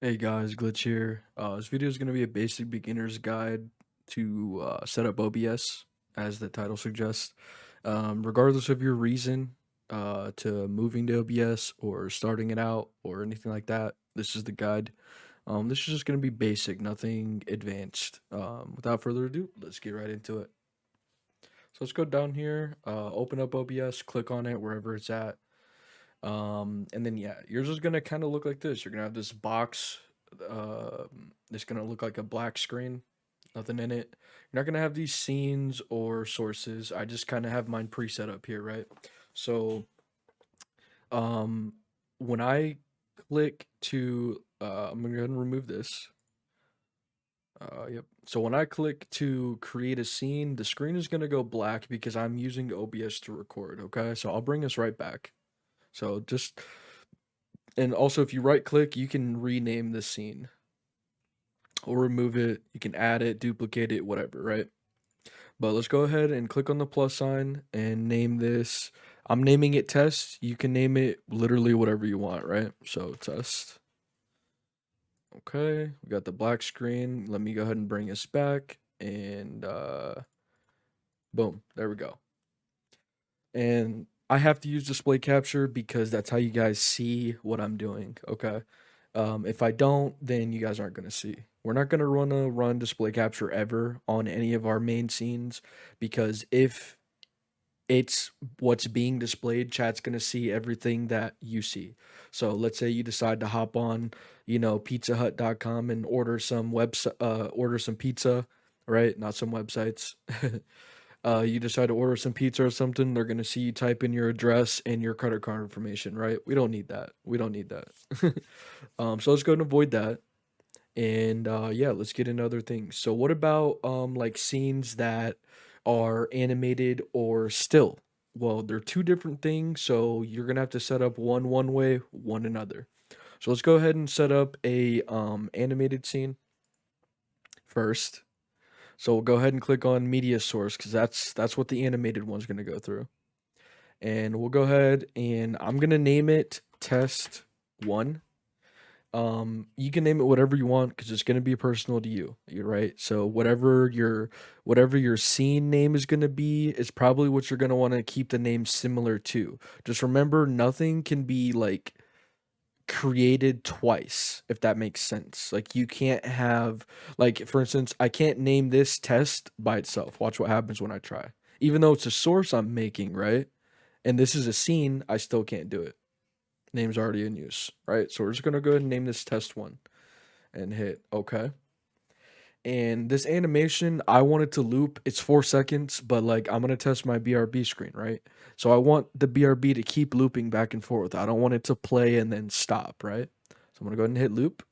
Hey guys, Glitch here. This video is going to be a basic beginner's guide to set up OBS, as the title suggests. Regardless of your reason to moving to OBS or starting it out or anything like that, this is the guide. This is just going to be basic, nothing advanced. Without further ado, let's get right into it. So let's go down here, open up OBS, click on it wherever it's at. And then yeah, yours is gonna kind of look like this. You're gonna have this box, that's gonna look like a black screen, nothing in it. You're not gonna have these scenes or sources. I just kind of have mine preset up here, right? So, um, when I click to, I'm gonna go ahead and remove this. Yep. So when I click to create a scene, the screen is gonna go black because I'm using OBS to record. Okay, so I'll bring us right back. So just And also, if you right click, you can rename the scene or remove it. You can add it, duplicate it, whatever, right? But let's go ahead and click on the plus sign and name this. I'm naming it test. You can name it literally whatever you want, right? So test. Okay, we got the black screen. Let me go ahead and bring us back and boom, there we go. And I have to use display capture because that's how you guys see what I'm doing. Okay. If I don't, then you guys aren't gonna see. We're not gonna run display capture ever on any of our main scenes because if it's what's being displayed, chat's gonna see everything that you see. So let's say you decide to hop on, pizzahut.com and order some pizza, right? Not some websites. You decide to order some pizza or something, they're gonna see you type in your address and your credit card information, right? We don't need that. We don't need that. So let's go and avoid that. And yeah, let's get into other things. So what about like scenes that are animated or still? Well, they're two different things, so you're gonna have to set up one way, one another. So let's go ahead and set up a animated scene first. So we'll go ahead and click on media source because that's what the animated one's gonna go through. And we'll go ahead and I'm gonna name it test one. You can name it whatever you want because it's gonna be personal to you. You're right. So whatever your scene name is gonna be is probably what you're gonna want to keep the name similar to. Just remember, nothing can be like created twice, if that makes sense. Like you can't have, like, for instance, I can't name this test by itself. Watch what happens when I try. Even though it's a source I'm making, right? And this is a scene, I still can't do it. Name's already in use, right? So we're just gonna go ahead and name this test one and hit okay. And this animation, I want it to loop. It's 4 seconds, but like I'm gonna test my BRB screen, right? So I want the BRB to keep looping back and forth. I don't want it to play and then stop, right? So I'm gonna go ahead and hit loop.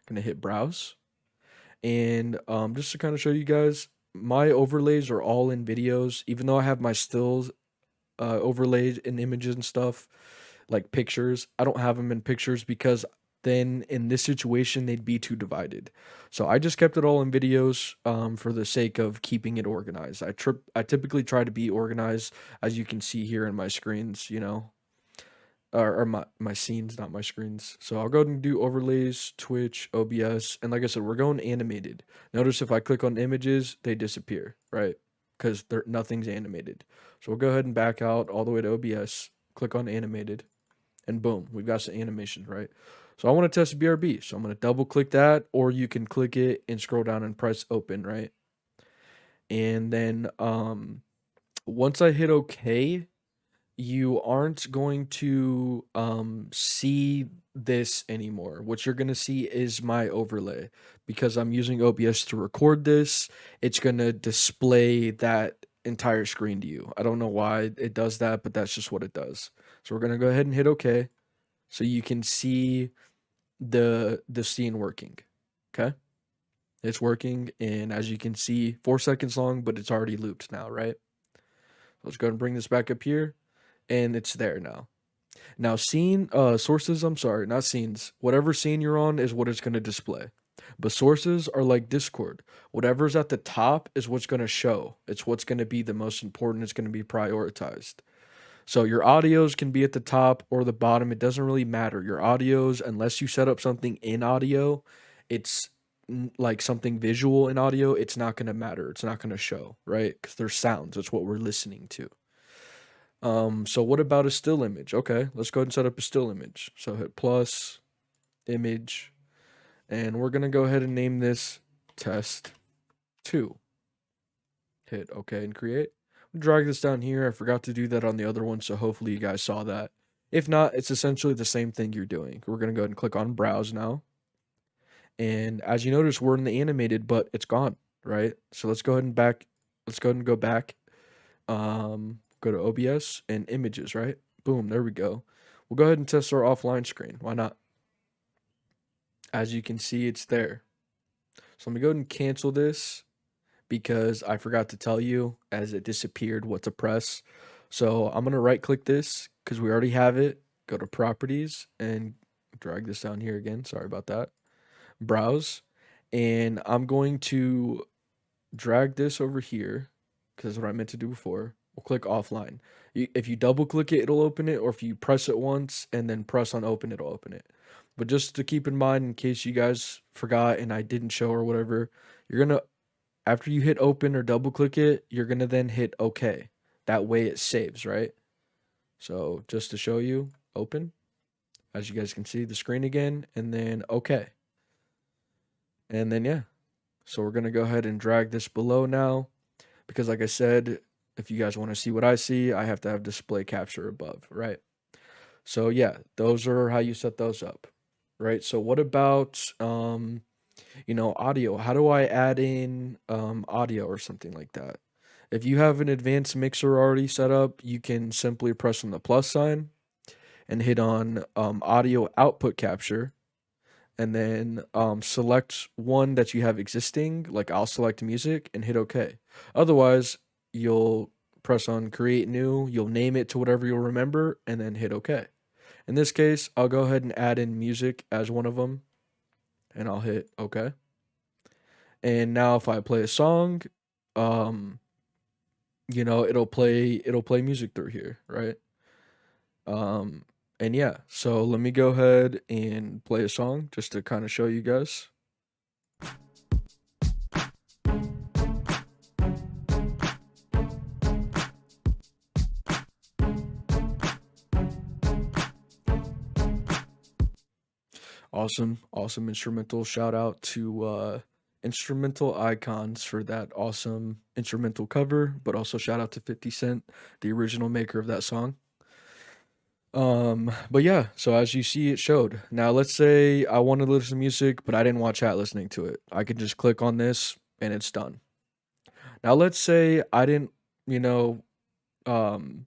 Gonna hit browse. And just to kind of show you guys, my overlays are all in videos, even though I have my stills overlaid in images and stuff, like pictures. I don't have them in pictures because then in this situation they'd be too divided. So I just kept it all in videos for the sake of keeping it organized. I typically try to be organized, as you can see here in my screens, or my scenes, not my screens. So I'll go ahead and do overlays, Twitch, OBS, and like I said, we're going animated. Notice if I click on images, they disappear, right? Because nothing's animated. So we'll go ahead and back out all the way to OBS, click on animated, and boom, we've got some animations, right? So I want to test BRB, so I'm going to double click that, or you can click it and scroll down and press open, right? And then once I hit OK, you aren't going to see this anymore. What you're going to see is my overlay because I'm using OBS to record this. It's going to display that entire screen to you. I don't know why it does that, but that's just what it does. So we're going to go ahead and hit OK so you can see the scene working. Okay? It's working, and as you can see, 4 seconds long, but it's already looped now, right? Let's go ahead and bring this back up here, and it's there now. Now, sources, I'm sorry, not scenes. Whatever scene you're on is what it's going to display. But sources are like Discord. Whatever's at the top is what's going to show. It's what's going to be the most important. It's going to be prioritized. So your audios can be at the top or the bottom. It doesn't really matter. Your audios, unless you set up something in audio, it's like something visual in audio, it's not going to matter. It's not going to show, right? Because there's sounds. That's what we're listening to. So what about a still image? Okay, let's go ahead and set up a still image. So hit plus, image, and we're going to go ahead and name this test 2. Hit OK and create. Drag this down here. I forgot to do that on the other one, so hopefully you guys saw that. If not, it's essentially the same thing you're doing. We're going to go ahead and click on browse now. And as you notice, we're in the animated, but it's gone, right? So let's go ahead and go back. Go to OBS and images, right? Boom, there we go. We'll go ahead and test our offline screen. Why not? As you can see, it's there. So let me go ahead and cancel this because I forgot to tell you as it disappeared what to press. So I'm going to right click this because we already have it. Go to properties and drag this down here again. Sorry about that. Browse. And I'm going to drag this over here because that's what I meant to do before. We'll click offline. If you double click it, it'll open it. Or if you press it once and then press on open, it'll open it. But just to keep in mind, in case you guys forgot and I didn't show or whatever, you're going to, after you hit open or double click it, you're going to then hit OK. That way it saves, right? So just to show you, open. As you guys can see the screen again, and then OK. And then, yeah. So we're going to go ahead and drag this below now. Because like I said, if you guys want to see what I see, I have to have display capture above, right? So yeah, those are how you set those up, right? So what about, audio? How do I add in audio or something like that? If you have an advanced mixer already set up, you can simply press on the plus sign and hit on audio output capture, and then select one that you have existing, like I'll select music and hit OK. Otherwise, you'll press on create new, you'll name it to whatever you'll remember, and then hit OK. In this case, I'll go ahead and add in music as one of them, and I'll hit OK. And now if I play a song, it'll play music through here, right? And yeah, so let me go ahead and play a song just to kind of show you guys. Awesome instrumental. Shout out to Instrumental Icons for that awesome instrumental cover, but also shout out to 50 Cent, the original maker of that song. But yeah, so as you see, it showed. Now let's say I wanted to listen to music, but I didn't want chat listening to it. I could just click on this and it's done. Now let's say I didn't, you know, um,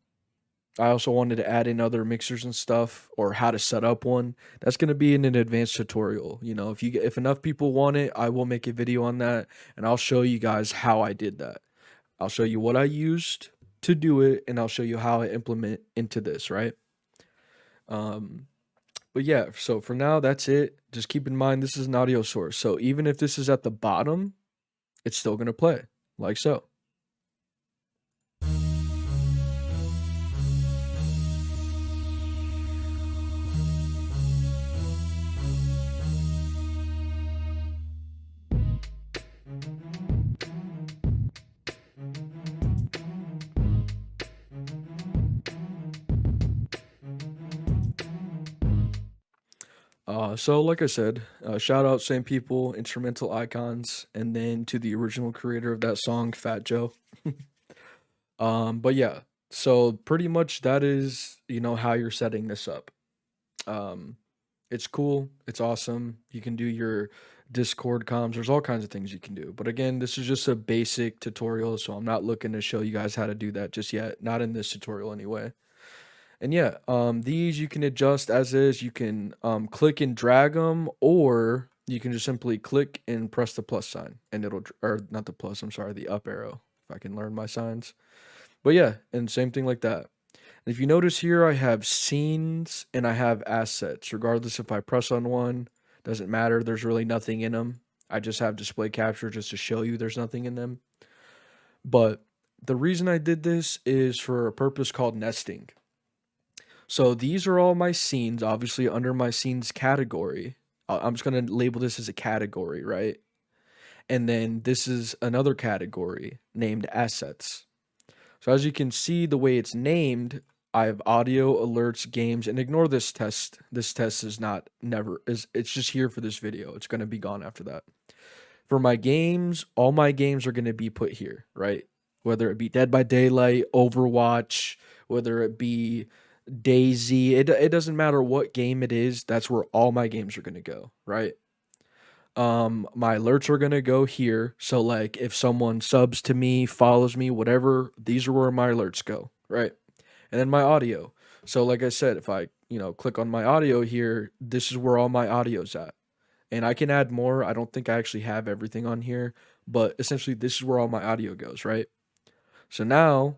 I also wanted to add in other mixers and stuff or how to set up one. That's going to be in an advanced tutorial. If enough people want it, I will make a video on that and I'll show you guys how I did that. I'll show you what I used to do it and I'll show you how I implement into this, right? But yeah, so for now, that's it. Just keep in mind, this is an audio source. So even if this is at the bottom, it's still going to play like so. So like I said, shout out same people, instrumental icons, and then to the original creator of that song, Fat Joe. But yeah, so pretty much that is, how you're setting this up. Um, it's cool, it's awesome. You can do your Discord comms. There's all kinds of things you can do. But again, this is just a basic tutorial, so I'm not looking to show you guys how to do that just yet. Not in this tutorial anyway. And yeah, these you can adjust as is. You can click and drag them, or you can just simply click and press the plus sign, and or not the plus. I'm sorry, the up arrow. If I can learn my signs. But yeah, and same thing like that. And if you notice here, I have scenes and I have assets. Regardless if I press on one, doesn't matter. There's really nothing in them. I just have display capture just to show you there's nothing in them. But the reason I did this is for a purpose called nesting. So these are all my scenes, obviously under my scenes category. I'm just gonna label this as a category, right? And then this is another category named assets. So as you can see, the way it's named, I have audio, alerts, games, and ignore this test. This test is not never is it's just here for this video. It's gonna be gone after that. For my games, all my games are gonna be put here, right? Whether it be Dead by Daylight, Overwatch, whether it be Daisy, it doesn't matter what game it is, that's where all my games are gonna go, right? My alerts are gonna go here. So like if someone subs to me, follows me, whatever, these are where my alerts go, right? And then my audio. So like I said, if I, click on my audio here, this is where all my audio's at. And I can add more. I don't think I actually have everything on here, but essentially this is where all my audio goes, right? So now,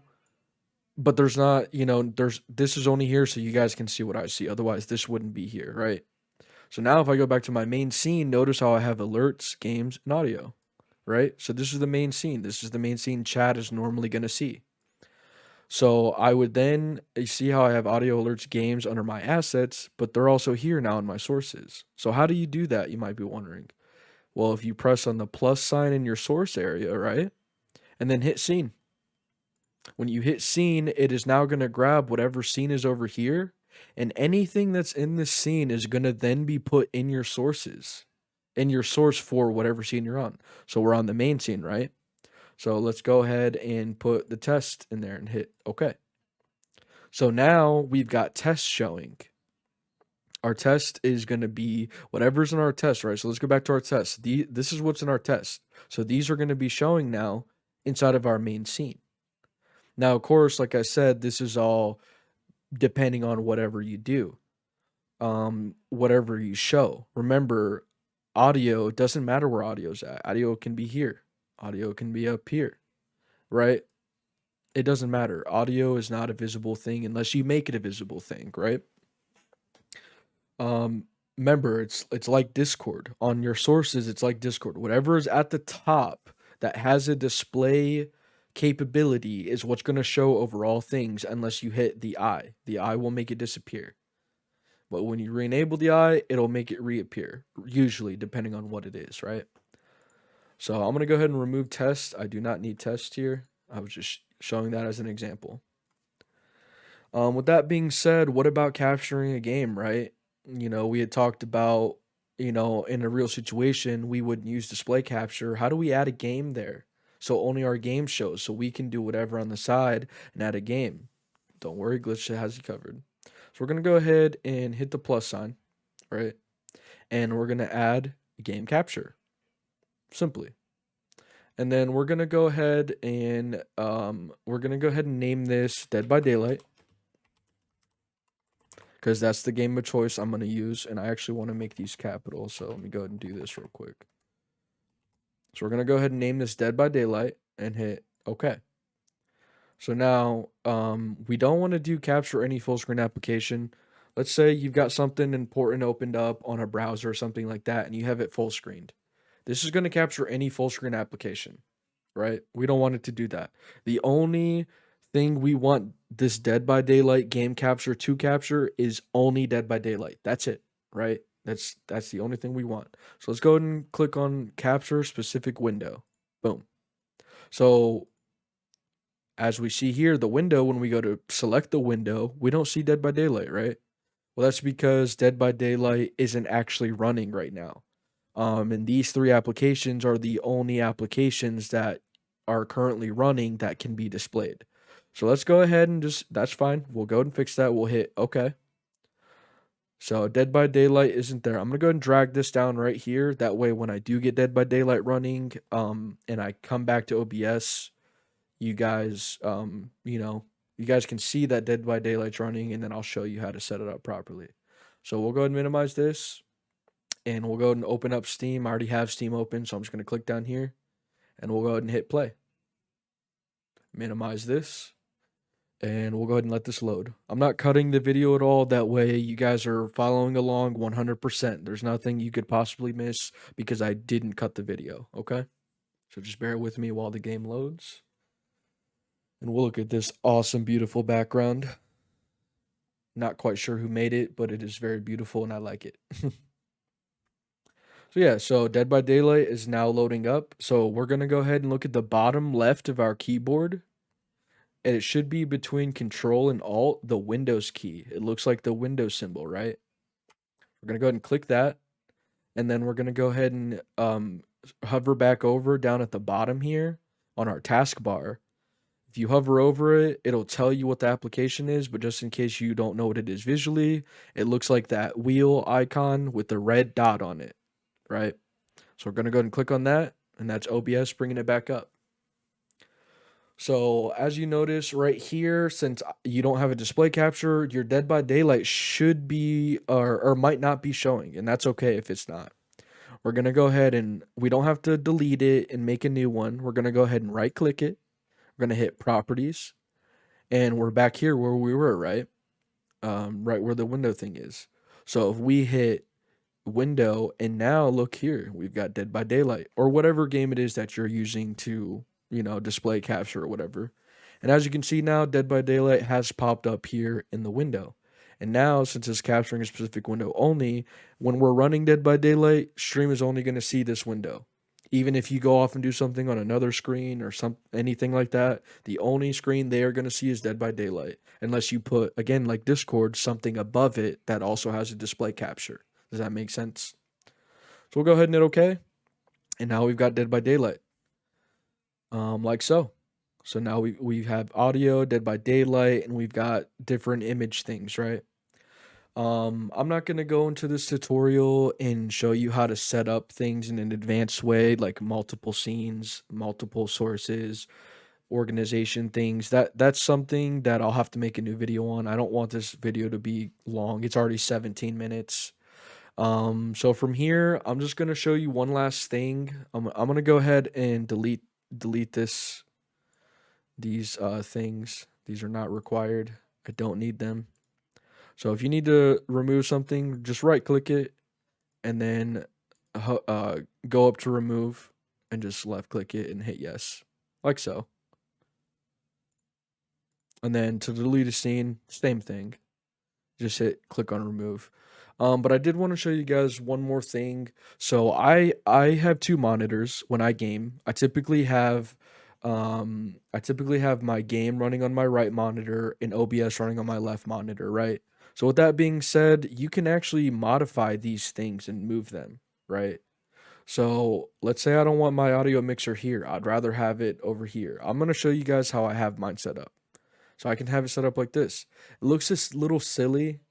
but there's not, this is only here so you guys can see what I see. Otherwise, this wouldn't be here, right? So now if I go back to my main scene, notice how I have alerts, games, and audio, right? So this is the main scene. This is the main scene chat is normally going to see. So I would then you see how I have audio alerts, games under my assets, but they're also here now in my sources. So how do you do that? You might be wondering. Well, if you press on the plus sign in your source area, right? And then hit scene. When you hit scene, it is now going to grab whatever scene is over here, and anything that's in this scene is going to then be put in your sources, in your source for whatever scene you're on. So we're on the main scene, right? So let's go ahead and put the test in there and hit OK. So now we've got tests showing. Our test is going to be whatever's in our test, right? So let's go back to our test. This is what's in our test. So these are going to be showing now inside of our main scene. Now, of course, like I said, this is all depending on whatever you do, whatever you show. Remember, audio, it doesn't matter where audio's at. Audio can be here. Audio can be up here, right? It doesn't matter. Audio is not a visible thing unless you make it a visible thing, right? Um, Remember, it's like Discord. On your sources, it's like Discord. Whatever is at the top that has a display capability is what's going to show over all things unless you hit the eye. The eye will make it disappear. But when you re-enable the eye, it'll make it reappear, usually, depending on what it is, right? So I'm going to go ahead and remove test. I do not need test here. I was just showing that as an example. With that being said, what about capturing a game, right? We had talked about, in a real situation, we wouldn't use display capture. How do we add a game there? So only our game shows, so we can do whatever on the side and add a game. Don't worry, Glitch has you covered. So we're going to go ahead and hit the plus sign, right? And we're going to add game capture, simply. And then we're going to go ahead and name this Dead by Daylight, because that's the game of choice I'm going to use, and I actually want to make these capital, so let me go ahead and do this real quick. So we're going to go ahead and name this Dead by Daylight and hit OK. So now we don't want to do capture any full screen application. Let's say you've got something important opened up on a browser or something like that, and you have it full screened. This is going to capture any full screen application, right? We don't want it to do that. The only thing we want this Dead by Daylight game capture to capture is only Dead by Daylight. That's it, right? That's the only thing we want. So let's go ahead and click on capture specific window. Boom. So as we see here, the window, when we go to select the window, we don't see Dead by Daylight, right? Well, that's because Dead by Daylight isn't actually running right now. And these three applications are the only applications that are currently running that can be displayed. So let's go ahead and that's fine. We'll go ahead and fix that. We'll hit OK. So Dead by Daylight isn't there. I'm going to go ahead and drag this down right here. That way, when I do get Dead by Daylight running, and I come back to OBS, you guys, you guys can see that Dead by Daylight's running, and then I'll show you how to set it up properly. So we'll go ahead and minimize this, and we'll go ahead and open up Steam. I already have Steam open, so I'm just going to click down here, and we'll go ahead and hit play. Minimize this, and we'll go ahead and let this load. I'm not cutting the video at all. That way you guys are following along 100%. There's nothing you could possibly miss because I didn't cut the video, okay? So just bear with me while the game loads. And we'll look at this awesome, beautiful background. Not quite sure who made it, but it is very beautiful and I like it. So yeah, so Dead by Daylight is now loading up. So we're gonna go ahead and look at the bottom left of our keyboard, and it should be between Control and Alt, the Windows key. It looks like the Windows symbol, right? We're gonna go ahead and click that, and then we're gonna go ahead and hover back over down at the bottom here on our taskbar. If you hover over it, it'll tell you what the application is, but just in case you don't know what it is visually, it looks like that wheel icon with the red dot on it, right? So we're going to go ahead and click on that, and that's OBS bringing it back up. So as you notice right here, since you don't have a display capture, your Dead by Daylight should be or might not be showing, and that's okay if it's not. We're going to go ahead and we don't have to delete it and make a new one. We're going to go ahead and right click it. We're going to hit properties, and we're back here where we were, right? Right where the window thing is. So if we hit window, and now look here, we've got Dead by Daylight or whatever game it is that you're using to, display capture or whatever. And as you can see now, Dead by Daylight has popped up here in the window. And now, since it's capturing a specific window only, when we're running Dead by Daylight, stream is only going to see this window. Even if you go off and do something on another screen or anything like that, the only screen they are going to see is Dead by Daylight. Unless you put, again, like Discord, something above it that also has a display capture. Does that make sense? So we'll go ahead and hit OK. And now we've got Dead by Daylight. Like so. So now we have audio, Dead by Daylight, and we've got different image things, right? I'm not gonna go into this tutorial and show you how to set up things in an advanced way, like multiple scenes, multiple sources, organization things. That's something that I'll have to make a new video on. I don't want this video to be long. It's already 17 minutes. So from here, I'm just gonna show you one last thing. I'm gonna go ahead and delete these things. These are not required. I don't need them. So if you need to remove something, just right click it and then go up to remove and just left click it and hit yes, like so. And then to delete a scene, same thing. Just hit click on remove. But I did want to show you guys one more thing. So I have two monitors when I game. I typically have my game running on my right monitor and OBS running on my left monitor, right? So with that being said, you can actually modify these things and move them, right? So let's say I don't want my audio mixer here. I'd rather have it over here. I'm gonna show you guys how I have mine set up. So I can have it set up like this. It looks just a little silly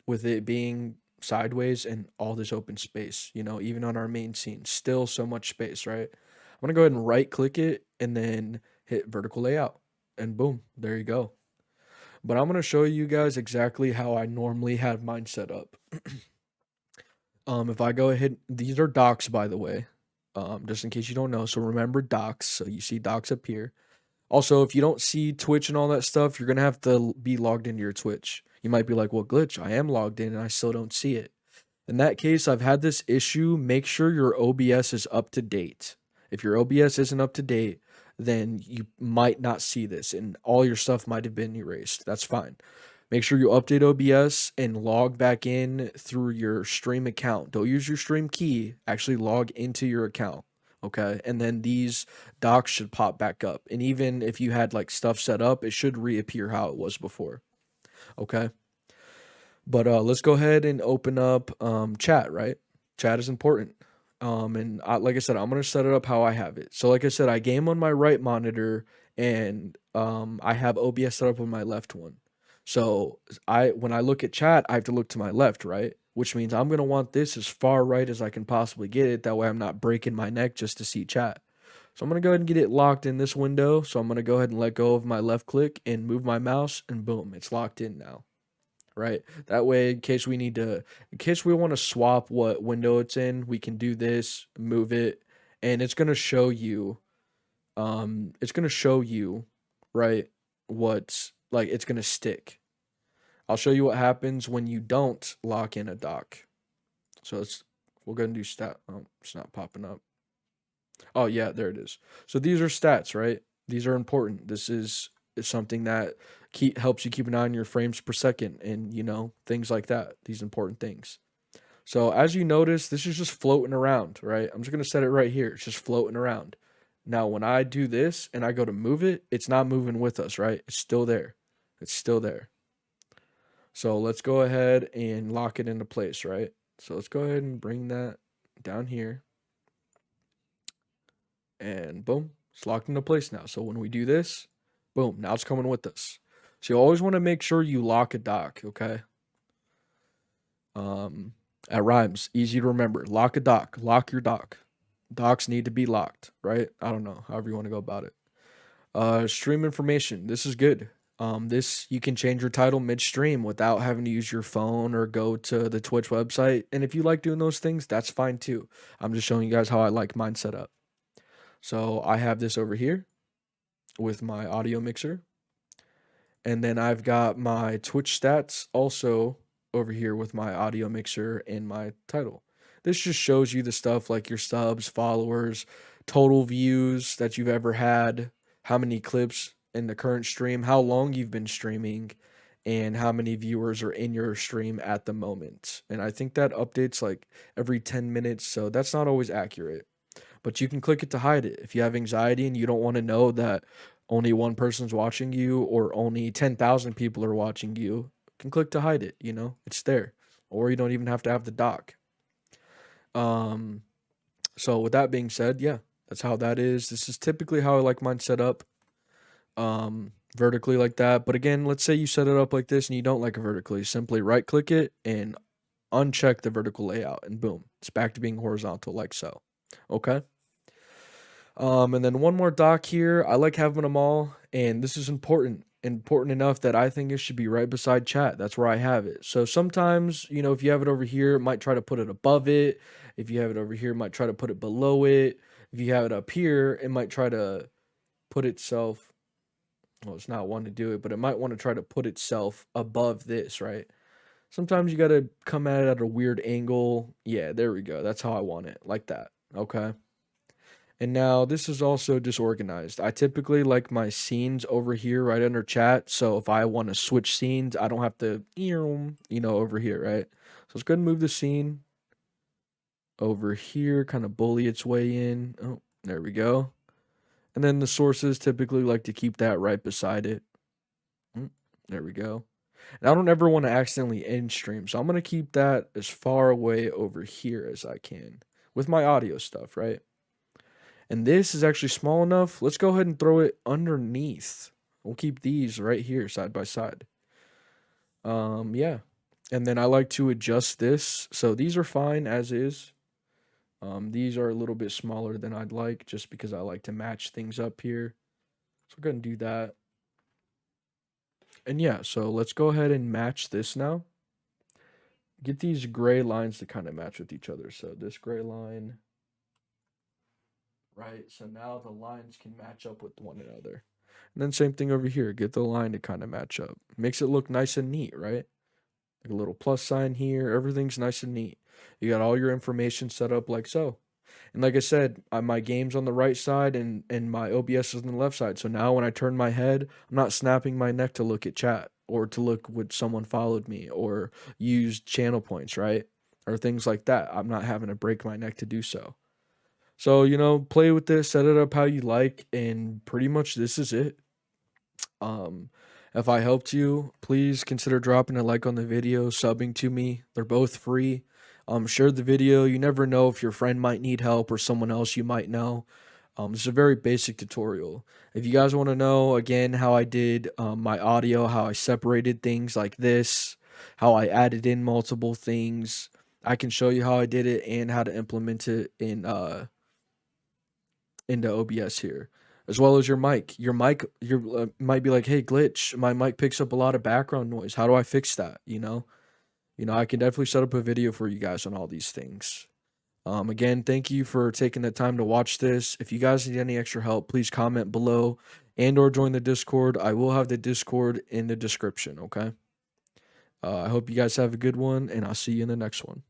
with it being sideways and all this open space, even on our main scene, still so much space, right? I'm gonna go ahead and right click it and then hit vertical layout and boom, there you go. But I'm gonna show you guys exactly how I normally have mine set up. If I go ahead, these are docs, by the way, just in case you don't know. So remember docs. So you see docs up here. Also, if you don't see Twitch and all that stuff, you're gonna have to be logged into your Twitch. You might be like, well, Glitch, I am logged in and I still don't see it. In that case, I've had this issue. Make sure your OBS is up to date. If your OBS isn't up to date, then you might not see this and all your stuff might have been erased. That's fine. Make sure you update OBS and log back in through your stream account. Don't use your stream key. Actually log into your account. Okay. And then these docs should pop back up. And even if you had like stuff set up, it should reappear how it was before. Okay. But let's go ahead and open up chat, right? Chat is important. Like I said, I'm gonna set it up how I have it. So like I said, I game on my right monitor and I have OBS set up on my left one. So when I look at chat, I have to look to my left, right? Which means I'm gonna want this as far right as I can possibly get it. That way I'm not breaking my neck just to see chat. So I'm gonna go ahead and get it locked in this window. So I'm gonna go ahead and let go of my left click and move my mouse and boom, it's locked in now. Right? That way, in case we want to swap what window it's in, we can do this, move it, and it's gonna show you, right, what's like it's gonna stick. I'll show you what happens when you don't lock in a dock. So we'll go and do stat. Oh, it's not popping up. Oh yeah, there it is. So these are stats, right? These are important. This is is something that helps you keep an eye on your frames per second and, things like that, these important things. So as you notice, this is just floating around, right? I'm just going to set it right here. It's just floating around. Now, when I do this and I go to move it, it's not moving with us, right? It's still there. It's still there. So let's go ahead and lock it into place, right? So let's go ahead and bring that down here. And boom, it's locked into place now. So when we do this, boom, now it's coming with us. So you always want to make sure you lock a dock, okay? That rhymes. Easy to remember. Lock a dock. Lock your dock. Docks need to be locked, right? I don't know, however you want to go about it. Stream information. This is good. This you can change your title midstream without having to use your phone or go to the Twitch website. And if you like doing those things, that's fine too. I'm just showing you guys how I like mine set up. So I have this over here with my audio mixer. And then I've got my Twitch stats also over here with my audio mixer and my title. This just shows you the stuff like your subs, followers, total views that you've ever had, how many clips in the current stream, how long you've been streaming, and how many viewers are in your stream at the moment. And I think that updates like every 10 minutes, so that's not always accurate. But you can click it to hide it. If you have anxiety and you don't want to know that only one person's watching you or only 10,000 people are watching you, you can click to hide it, it's there. Or you don't even have to have the dock. So with that being said, yeah, that's how that is. This is typically how I like mine set up. Vertically like that. But again, let's say you set it up like this and you don't like it vertically. Simply right click it and uncheck the vertical layout and boom, it's back to being horizontal like so. Okay. And then one more dock here. I like having them all, and this is important enough that I think it should be right beside chat. That's where I have it. So sometimes, if you have it over here, it might try to put it above it. If you have it over here, it might try to put it below it. If you have it up here, it might try to put itself, well, it's not wanting to do it, but it might want to try to put itself above this, right? Sometimes you got to come at it at a weird angle. Yeah, there we go. That's how I want it, like that. Okay. And now this is also disorganized. I typically like my scenes over here right under chat. So if I want to switch scenes, I don't have to, over here, right? So let's go ahead and move the scene over here, kind of bully its way in. Oh, there we go. And then the sources typically like to keep that right beside it. There we go. And I don't ever want to accidentally end stream. So I'm going to keep that as far away over here as I can with my audio stuff, right? And this is actually small enough. Let's go ahead and throw it underneath. We'll keep these right here side by side. Yeah. And then I like to adjust this. So these are fine as is. These are a little bit smaller than I'd like just because I like to match things up here. So we're going to do that. And yeah, so let's go ahead and match this now. Get these gray lines to kind of match with each other. So this gray line, right? So now the lines can match up with one another. And then same thing over here. Get the line to kind of match up. Makes it look nice and neat, right? Like a little plus sign here. Everything's nice and neat. You got all your information set up like so. And like I said, my game's on the right side and my OBS is on the left side. So now when I turn my head, I'm not snapping my neck to look at chat or to look what someone followed me or used channel points, right? Or things like that. I'm not having to break my neck to do so. So, play with this, set it up how you like, and pretty much this is it. If I helped you, please consider dropping a like on the video, subbing to me. They're both free. Share the video. You never know if your friend might need help or someone else you might know. This is a very basic tutorial. If you guys want to know, again, how I did my audio, how I separated things like this, how I added in multiple things, I can show you how I did it and how to implement it into OBS here, as well as your mic. Your mic, might be like, hey, glitch. My mic picks up a lot of background noise. How do I fix that? I can definitely set up a video for you guys on all these things. Again, thank you for taking the time to watch this. If you guys need any extra help, please comment below and or join the Discord. I will have the Discord in the description, okay? I hope you guys have a good one, and I'll see you in the next one.